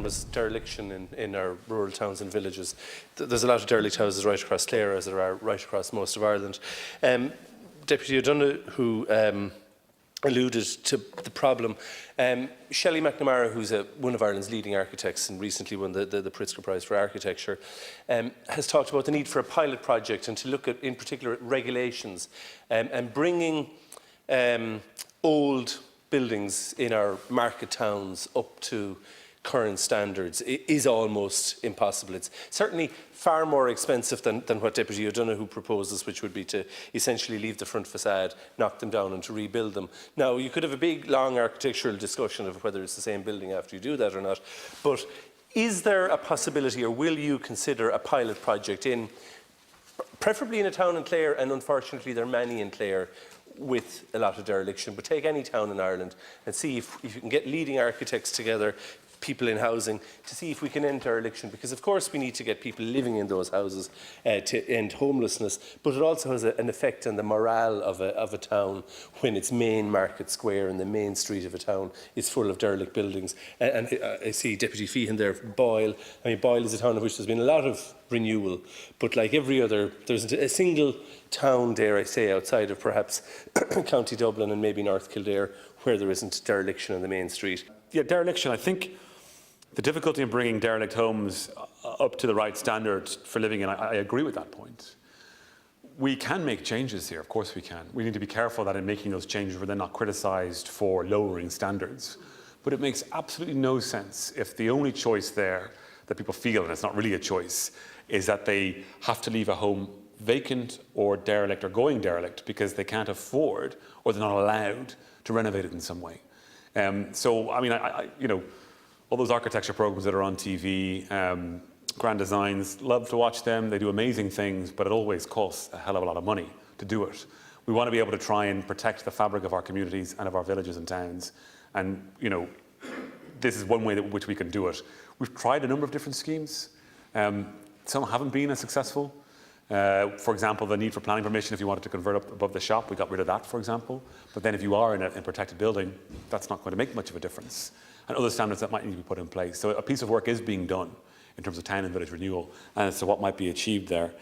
as dereliction in our rural towns and villages. There's a lot of derelict houses right across Clare, as there are right across most of Ireland. Deputy O'Donoghue, who alluded to the problem. Shelley McNamara, who's one of Ireland's leading architects and recently won the Pritzker Prize for Architecture, has talked about the need for a pilot project and to look at, in particular, at regulations and bringing old buildings in our market towns up to current standards is almost impossible. It's certainly far more expensive than what Deputy O'Donoghue proposes, which would be to essentially leave the front facade, knock them down and to rebuild them. Now, you could have a big, long architectural discussion of whether it's the same building after you do that or not, but is there a possibility, or will you consider a pilot project preferably in a town in Clare, and unfortunately there are many in Clare, with a lot of dereliction, but take any town in Ireland and see if you can get leading architects together, people in housing, to see if we can end dereliction, because of course we need to get people living in those houses to end homelessness, but it also has an effect on the morale of a town when its main market square and the main street of a town is full of derelict buildings. And I see Deputy Feehan there, Boyle. I mean, Boyle is a town in which there's been a lot of renewal, but like every other, there's a single town, dare I say, outside of perhaps County Dublin and maybe North Kildare, where there isn't dereliction on the main street. Yeah, dereliction, I think the difficulty in bringing derelict homes up to the right standard for living in, I agree with that point. We can make changes here, of course we can. We need to be careful that in making those changes we're then not criticised for lowering standards. But it makes absolutely no sense if the only choice there that people feel, and it's not really a choice, is that they have to leave a home vacant or derelict or going derelict because they can't afford or they're not allowed to renovate it in some way. So, I mean, you know, all those architecture programs that are on TV, Grand Designs, love to watch them. They do amazing things, but it always costs a hell of a lot of money to do it. We want to be able to try and protect the fabric of our communities and of our villages and towns. And, you know, this is one way in which we can do it. We've tried a number of different schemes. Some haven't been as successful. For example, the need for planning permission if you wanted to convert up above the shop, we got rid of that, for example. But then if you are in a protected building, that's not going to make much of a difference. And other standards that might need to be put in place. So a piece of work is being done in terms of town and village renewal, and as to what might be achieved there.